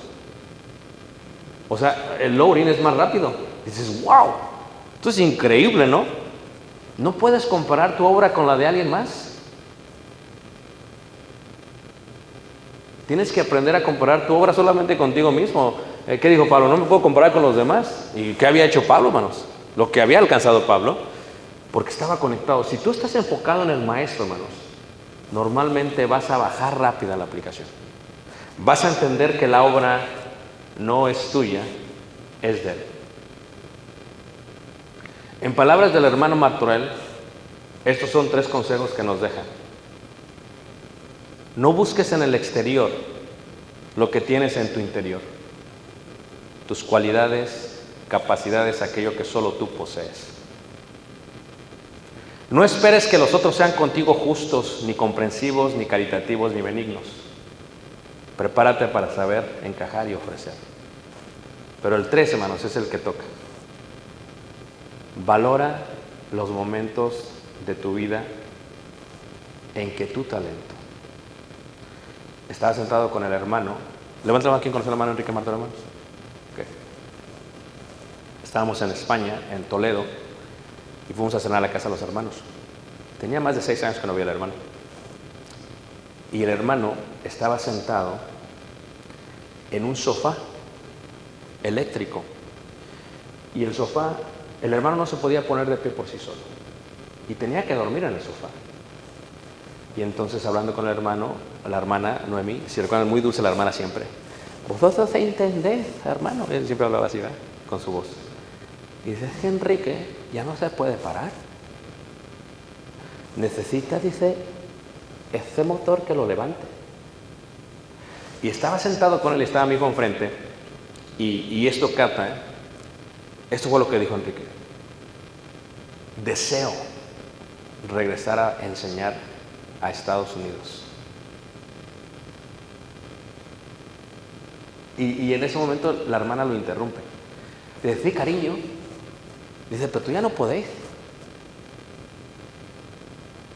O sea, el loading es más rápido. Dices, wow, esto es increíble, ¿no? No puedes comparar tu obra con la de alguien más. Tienes que aprender a comparar tu obra solamente contigo mismo. ¿Qué dijo Pablo? No me puedo comparar con los demás. ¿Y qué había hecho Pablo, hermanos? Lo que había alcanzado Pablo, porque estaba conectado. Si tú estás enfocado en el Maestro, hermanos, normalmente vas a bajar rápida la aplicación. Vas a entender que la obra no es tuya, es de Él. En palabras del hermano Martorell, estos son 3 consejos que nos dejan. No busques en el exterior lo que tienes en tu interior. Tus cualidades, capacidades, aquello que solo tú posees. No esperes que los otros sean contigo justos, ni comprensivos, ni caritativos, ni benignos. Prepárate para saber encajar y ofrecer. Pero el 3, hermanos, es el que toca. Valora los momentos de tu vida en que tu talento. Estaba sentado con el hermano. Levanta la mano, ¿quién conoce al hermano Enrique Martorell, hermanos? Okay. Estábamos en España, en Toledo, y fuimos a cenar a la casa de los hermanos. Tenía más de 6 años que no veía al hermano. Y el hermano estaba sentado en un sofá eléctrico. Y el sofá, el hermano no se podía poner de pie por sí solo. Y tenía que dormir en el sofá. Y entonces, hablando con el hermano, la hermana Noemí, si recuerdan, muy dulce la hermana siempre. Vosotros entendéis, hermano. Él siempre hablaba así, ¿verdad? Con su voz. Y dice, es que Enrique ya no se puede parar. Necesita, dice, ese motor que lo levante. Y estaba sentado con él, estaba mi hijo enfrente. Y esto capta, ¿eh? Esto fue lo que dijo Enrique. Deseo regresar a enseñar a Estados Unidos. Y en ese momento la hermana lo interrumpe. Dice, sí, cariño. Dice, pero tú ya no podéis.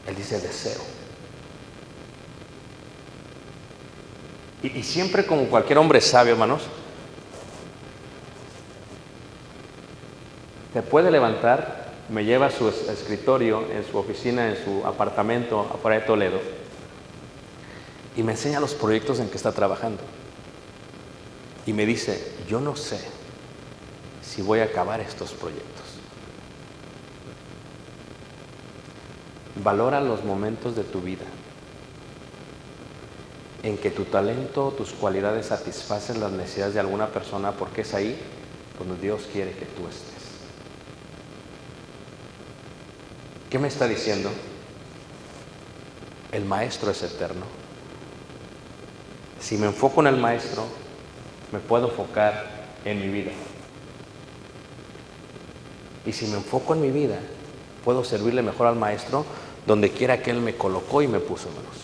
Él dice, deseo. Y siempre, como cualquier hombre sabio, hermanos, te puede levantar me lleva a su escritorio, en su oficina, en su apartamento afuera de Toledo, y me enseña los proyectos en que está trabajando. Y me dice, yo no sé si voy a acabar estos proyectos. Valora los momentos de tu vida en que tu talento, tus cualidades satisfacen las necesidades de alguna persona, porque es ahí donde Dios quiere que tú estés. ¿Qué me está diciendo? El maestro es eterno. Si me enfoco en el maestro, me puedo enfocar en mi vida. Y si me enfoco en mi vida, puedo servirle mejor al maestro donde quiera que él me colocó y me puso, hermanos.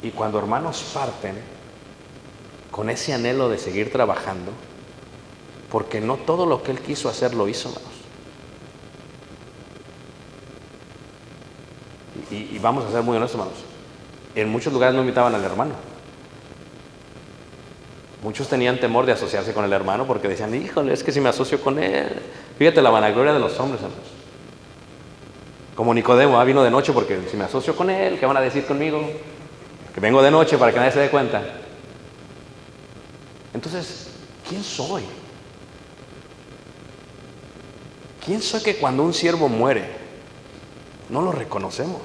Y cuando hermanos parten con ese anhelo de seguir trabajando, porque no todo lo que él quiso hacer lo hizo, hermanos. Y vamos a ser muy honestos, hermanos. En muchos lugares no invitaban al hermano. Muchos tenían temor de asociarse con el hermano porque decían, híjole, es que si me asocio con él. Fíjate la vanagloria de los hombres, hermanos. Como Nicodemo, vino de noche porque si me asocio con él, ¿qué van a decir conmigo? Que vengo de noche para que nadie se dé cuenta. Entonces, ¿quién soy? ¿Quién soy que cuando un siervo muere no lo reconocemos?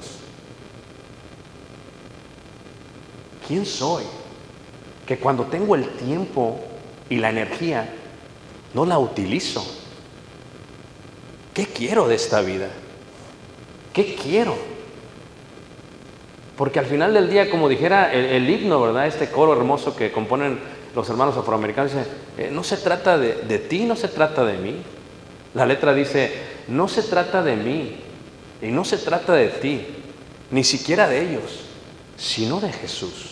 ¿Quién soy que cuando tengo el tiempo y la energía no la utilizo? ¿Qué quiero de esta vida? ¿Qué quiero? Porque al final del día, como dijera el himno, ¿verdad? Este coro hermoso que componen los hermanos afroamericanos, dice, no se trata de ti, no se trata de mí. La letra dice, no se trata de mí y no se trata de ti, ni siquiera de ellos, sino de Jesús.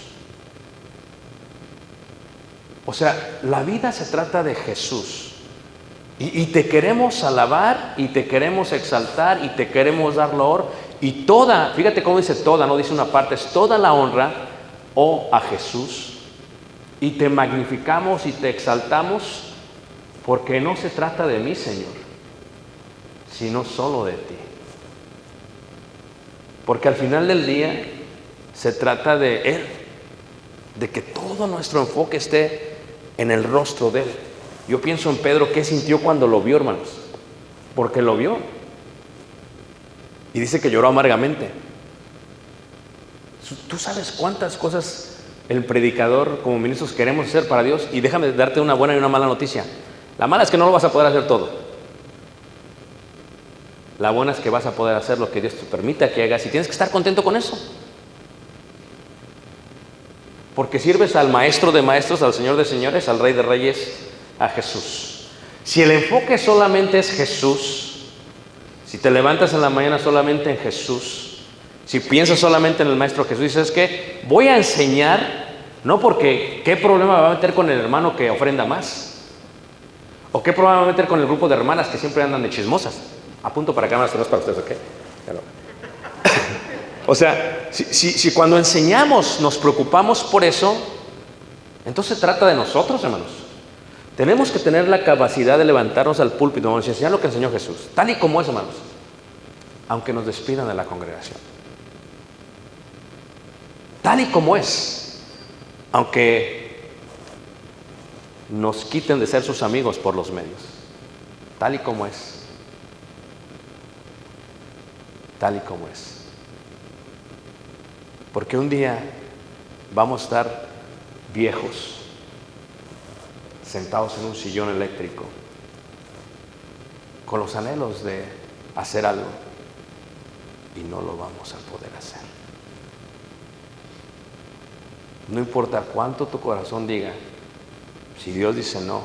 O sea, la vida se trata de Jesús. Y te queremos alabar y te queremos exaltar y te queremos dar la honra. Y toda, fíjate cómo dice toda, no dice una parte, es toda la honra, oh, a Jesús. Y te magnificamos y te exaltamos porque no se trata de mí, Señor, sino solo de ti. Porque al final del día se trata de Él, de que todo nuestro enfoque esté en el rostro de Él. Yo pienso en Pedro, ¿qué sintió cuando lo vio, hermanos? Porque lo vio. Y dice que lloró amargamente. ¿Tú sabes cuántas cosas el predicador como ministros queremos hacer para Dios? Y déjame darte una buena y una mala noticia. La mala es que no lo vas a poder hacer todo. La buena es que vas a poder hacer lo que Dios te permita que hagas y tienes que estar contento con eso. Porque sirves al maestro de maestros, al Señor de señores, al Rey de reyes, a Jesús. Si el enfoque solamente es Jesús, si te levantas en la mañana solamente en Jesús, si piensas solamente en el Maestro Jesús, dices que voy a enseñar, no porque qué problema me va a meter con el hermano que ofrenda más, o qué problema me va a meter con el grupo de hermanas que siempre andan de chismosas. Apunto para cámaras que no es para ustedes, ¿ok? Claro. O sea, si cuando enseñamos nos preocupamos por eso, entonces se trata de nosotros, hermanos. Tenemos que tener la capacidad de levantarnos al púlpito, hermanos, y enseñar lo que enseñó Jesús, tal y como es, hermanos, aunque nos despidan de la congregación. Tal y como es, aunque nos quiten de ser sus amigos por los medios. Tal y como es. Tal y como es. Porque un día vamos a estar viejos, sentados en un sillón eléctrico, con los anhelos de hacer algo, y no lo vamos a poder hacer. No importa cuánto tu corazón diga, si Dios dice no,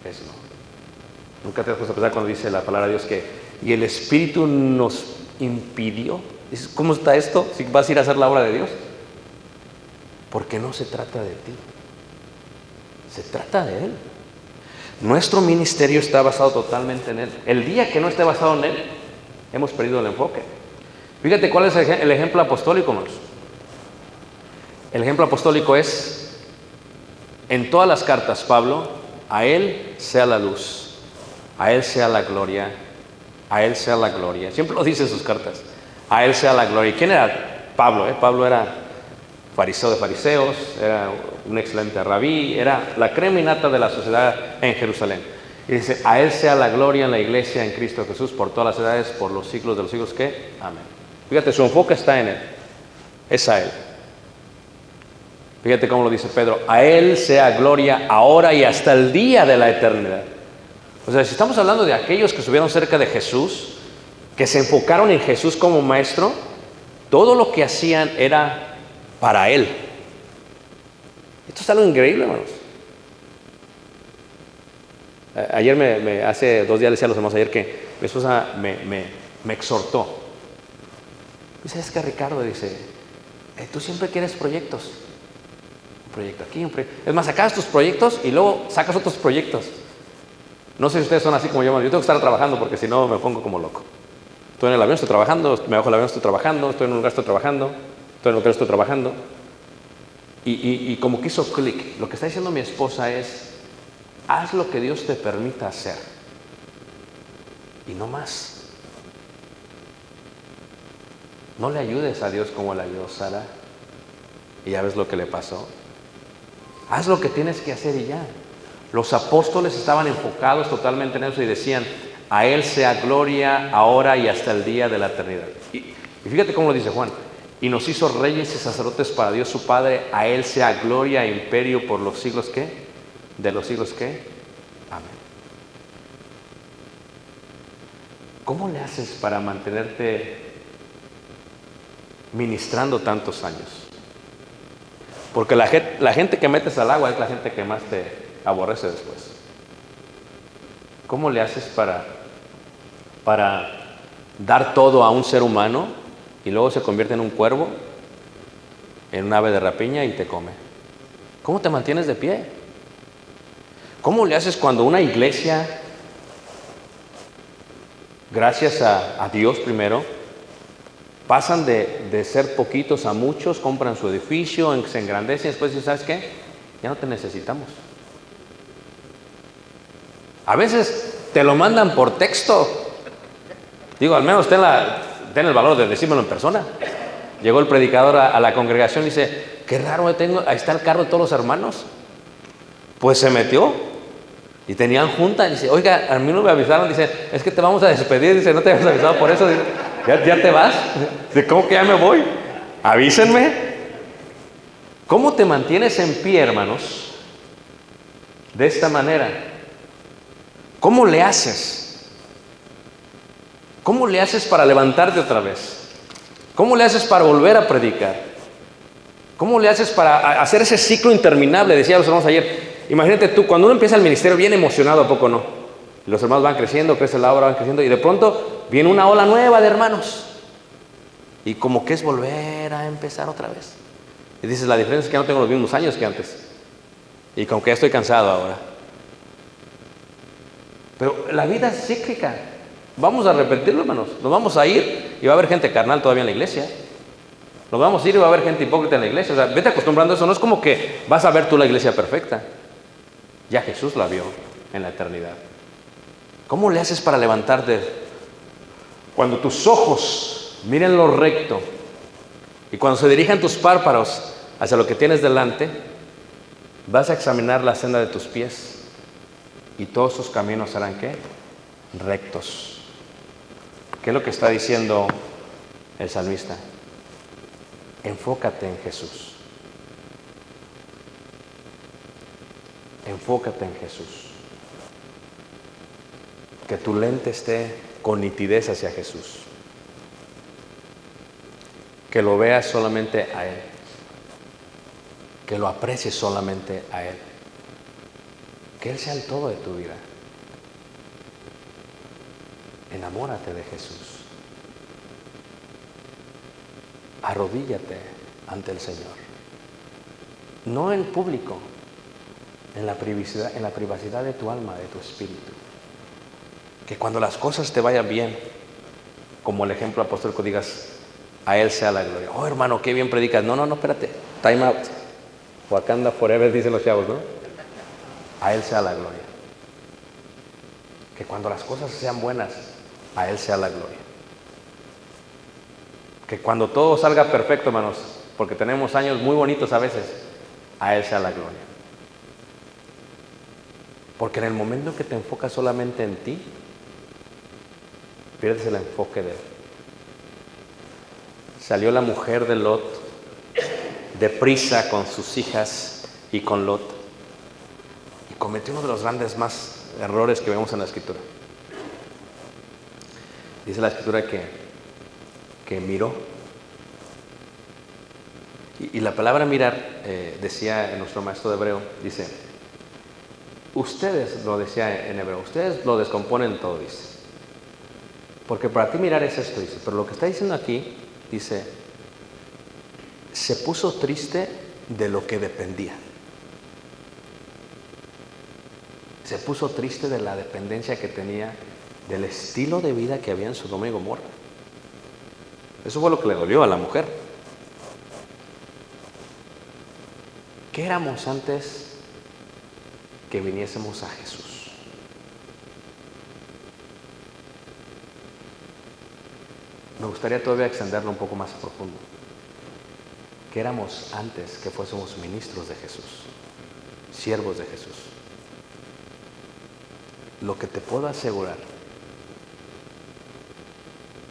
es no. Nunca te has puesto a pensar cuando dice la palabra de Dios que y el Espíritu nos impidió. Dices, ¿cómo está esto? Si vas a ir a hacer la obra de Dios. Porque no se trata de ti, se trata de Él. Nuestro ministerio está basado totalmente en Él. El día que no esté basado en Él, hemos perdido el enfoque. Fíjate cuál es el ejemplo apostólico, hermanos. El ejemplo apostólico es, en todas las cartas, Pablo A Él sea la luz, a Él sea la gloria, a Él sea la gloria. Siempre lo dice en sus cartas. A Él sea la gloria. ¿Y quién era Pablo? Pablo era fariseo de fariseos, era un excelente rabí, era la crema innata de la sociedad en Jerusalén. Y dice, a Él sea la gloria en la iglesia en Cristo Jesús por todas las edades, por los siglos de los siglos. ¿Qué? Amén. Fíjate, su enfoque está en Él. Es a Él. Fíjate cómo lo dice Pedro. A Él sea gloria ahora y hasta el día de la eternidad. O sea, si estamos hablando de aquellos que estuvieron cerca de Jesús, que se enfocaron en Jesús como maestro, todo lo que hacían era para Él. Esto es algo increíble, hermanos. Ayer hace 2 días le decía a los hermanos ayer que mi esposa me exhortó. Dice, es que Ricardo, dice, tú siempre quieres proyectos. Un proyecto aquí, un proyecto. Es más, sacas tus proyectos y luego sacas otros proyectos. No sé si ustedes son así como yo tengo que estar trabajando porque si no me pongo como loco. Estoy en el avión, estoy trabajando, me bajo del avión, estoy trabajando, estoy en un lugar, estoy trabajando, estoy en un hotel, estoy trabajando. Y como que hizo clic. Lo que está diciendo mi esposa es, haz lo que Dios te permita hacer. Y no más. No le ayudes a Dios como le ayudó Sara. Y ya ves lo que le pasó. Haz lo que tienes que hacer y ya. Los apóstoles estaban enfocados totalmente en eso y decían, a Él sea gloria ahora y hasta el día de la eternidad. Y fíjate cómo lo dice Juan. Y nos hizo reyes y sacerdotes para Dios su Padre. A Él sea gloria e imperio por los siglos, ¿qué? De los siglos, ¿qué? Amén. ¿Cómo le haces para mantenerte ministrando tantos años? Porque la gente que metes al agua es la gente que más te aborrece después. ¿Cómo le haces para dar todo a un ser humano y luego se convierte en un cuervo, en un ave de rapiña y te come? ¿Cómo te mantienes de pie? ¿Cómo le haces cuando una iglesia, gracias a Dios primero, pasan de ser poquitos a muchos, compran su edificio, se engrandecen y después dicen, ¿sabes qué? Ya no te necesitamos. A veces te lo mandan por texto. Digo, al menos ten el valor de decírmelo en persona. Llegó el predicador a la congregación y dice, qué raro, ahí está el carro de todos los hermanos. Pues se metió y tenían junta. Y dice, oiga, a mí no me avisaron. Dice, es que te vamos a despedir. Dice, no te habíamos avisado por eso. Dice, ¿Ya te vas? Dice, ¿cómo que ya me voy? Avísenme. ¿Cómo te mantienes en pie, hermanos? De esta manera. ¿Cómo le haces? ¿Cómo le haces para levantarte otra vez? ¿Cómo le haces para volver a predicar? ¿Cómo le haces para hacer ese ciclo interminable? Decía los hermanos ayer. Imagínate tú, cuando uno empieza el ministerio bien emocionado, ¿a poco no? Los hermanos van creciendo, crece la obra, van creciendo y de pronto viene una ola nueva de hermanos. Y como que es volver a empezar otra vez. Y dices, la diferencia es que ya no tengo los mismos años que antes. Y como que ya estoy cansado ahora. Pero la vida es cíclica. Vamos a repetirlo, hermanos. Nos vamos a ir y va a haber gente carnal todavía en la iglesia. Nos vamos a ir y va a haber gente hipócrita en la iglesia. O sea, vete acostumbrando a eso. No es como que vas a ver tú la iglesia perfecta. Ya Jesús la vio en la eternidad. ¿Cómo le haces para levantarte? Cuando tus ojos miren lo recto y cuando se dirijan tus párpados hacia lo que tienes delante, vas a examinar la senda de tus pies y todos tus caminos serán, ¿qué? Rectos. ¿Qué es lo que está diciendo el salmista? Enfócate en Jesús. Enfócate en Jesús. Que tu lente esté con nitidez hacia Jesús. Que lo veas solamente a Él. Que lo aprecies solamente a Él. Que Él sea el todo de tu vida. Enamórate de Jesús. Arrodíllate ante el Señor. No en público, en la privacidad de tu alma, de tu espíritu. Que cuando las cosas te vayan bien, como el ejemplo apostólico, digas, a Él sea la gloria. Oh, hermano, qué bien predicas. No, espérate. Time out. Wakanda forever, dicen los chavos, ¿no? a Él sea la gloria. Que cuando las cosas sean buenas, a Él sea la gloria. Que cuando todo salga perfecto, hermanos, porque tenemos años muy bonitos a veces, a Él sea la gloria. Porque en el momento que te enfocas solamente en ti, pierdes el enfoque de Él. Salió la mujer de Lot deprisa con sus hijas y con Lot, y cometió uno de los grandes más errores que vemos en la Escritura. Dice la Escritura que miró. Y la palabra mirar, decía nuestro maestro de hebreo, dice, ustedes, lo decía en hebreo, ustedes lo descomponen todo, dice. Porque para ti mirar es esto, dice. Pero lo que está diciendo aquí, dice, se puso triste de lo que dependía. Se puso triste de la dependencia que tenía del estilo de vida que había en Sodoma y Gomorra. Eso fue lo que le dolió a la mujer. ¿Qué éramos antes que viniésemos a Jesús? Me gustaría todavía extenderlo un poco más profundo. ¿Qué éramos antes que fuésemos ministros de Jesús? Siervos de Jesús. Lo que te puedo asegurar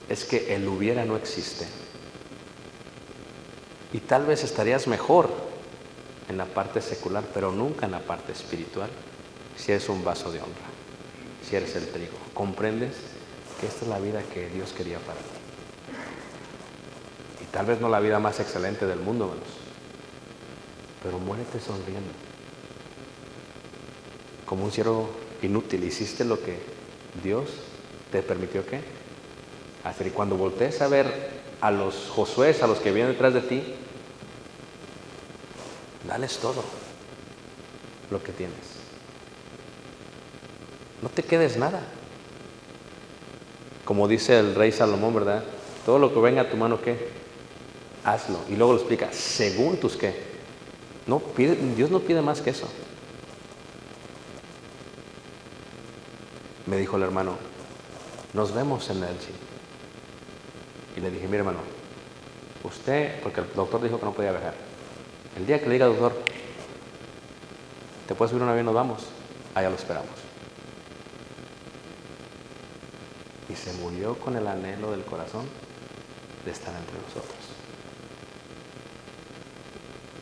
es que el hubiera no existe. Y tal vez estarías mejor en la parte secular, pero nunca en la parte espiritual, si eres un vaso de honra, si eres el trigo. ¿Comprendes que esta es la vida que Dios quería para ti? Y tal vez no la vida más excelente del mundo, hermanos, pero muérete sonriendo. Como un siervo inútil, hiciste lo que Dios te permitió que hacer. Y cuando voltees a ver a los Josué, a los que vienen detrás de ti, dales todo lo que tienes. No te quedes nada. Como dice el rey Salomón, ¿verdad? Todo lo que venga a tu mano, ¿qué? Hazlo. Y luego lo explica, según tus qué. No pide, Dios no pide más que eso. Me dijo el hermano, nos vemos en el gym. Y le dije, mire hermano, usted, porque el doctor dijo que no podía viajar. El día que le diga al doctor, ¿te puedes subir a un avión? Nos vamos. Allá lo esperamos. Y se murió con el anhelo del corazón de estar entre nosotros.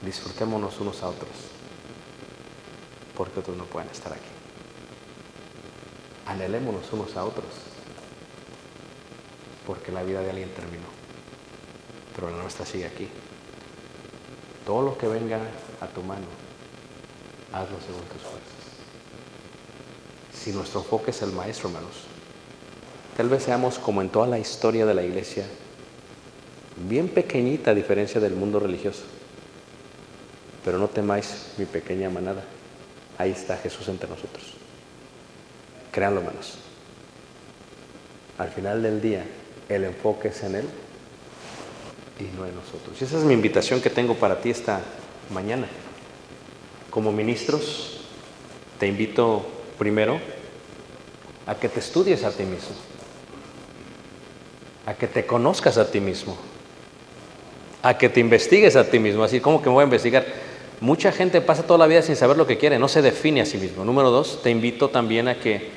Disfrutémonos unos a otros, porque otros no pueden estar aquí. Anhelémonos unos a otros, porque la vida de alguien terminó, pero la nuestra sigue aquí. Todo lo que venga a tu mano, hazlo según tus fuerzas. Si nuestro enfoque es el Maestro, hermanos, tal vez seamos como en toda la historia de la iglesia, bien pequeñita a diferencia del mundo religioso. Pero no temáis, mi pequeña manada, ahí está Jesús entre nosotros. Créanlo, hermanos. Al final del día, el enfoque es en Él y no en nosotros. Y esa es mi invitación que tengo para ti esta mañana. Como ministros, te invito primero a que te estudies a ti mismo, a que te conozcas a ti mismo, a que te investigues a ti mismo. Así como que me voy a investigar. Mucha gente pasa toda la vida sin saber lo que quiere, no se define a sí mismo. Número 2, te invito también a que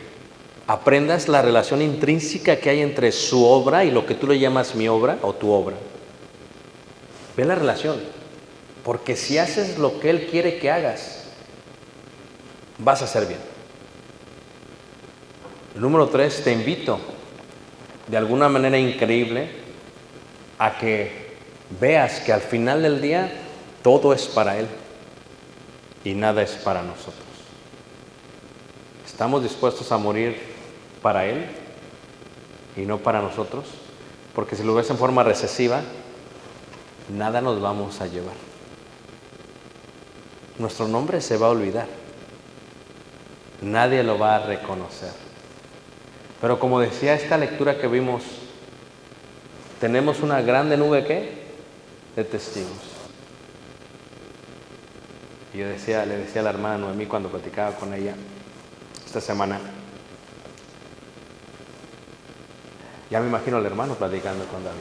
aprendas la relación intrínseca que hay entre su obra y lo que tú le llamas mi obra o tu obra. Ve la relación, porque si haces lo que Él quiere que hagas, vas a hacer bien. Número 3, te invito de alguna manera increíble a que veas que al final del día todo es para Él y nada es para nosotros. ¿Estamos dispuestos a morir para Él y no para nosotros? Porque si lo ves en forma recesiva, nada nos vamos a llevar. Nuestro nombre se va a olvidar. Nadie lo va a reconocer. Pero como decía esta lectura que vimos, tenemos una grande nube, ¿qué? De testigos. Y yo le decía a la hermana Noemí cuando platicaba con ella esta semana, ya me imagino al hermano platicando con David.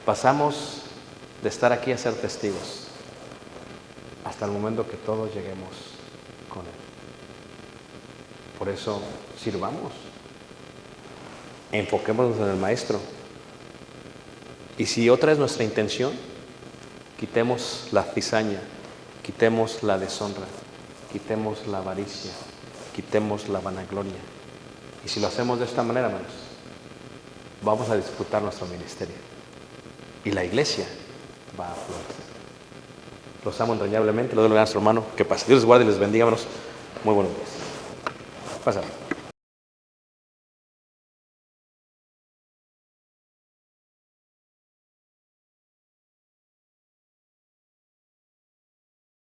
Pasamos de estar aquí a ser testigos hasta el momento que todos lleguemos con Él. Por eso, sirvamos. Enfoquémonos en el Maestro. Y si otra es nuestra intención, quitemos la cizaña, quitemos la deshonra, quitemos la avaricia, quitemos la vanagloria. Y si lo hacemos de esta manera, hermanos, vamos a disfrutar nuestro ministerio. Y la iglesia va a florecer. Los amo entrañablemente, les doy gracias a nuestro hermano. Que pase. Dios les guarde y les bendiga, hermanos. Muy buenos días. Pásale.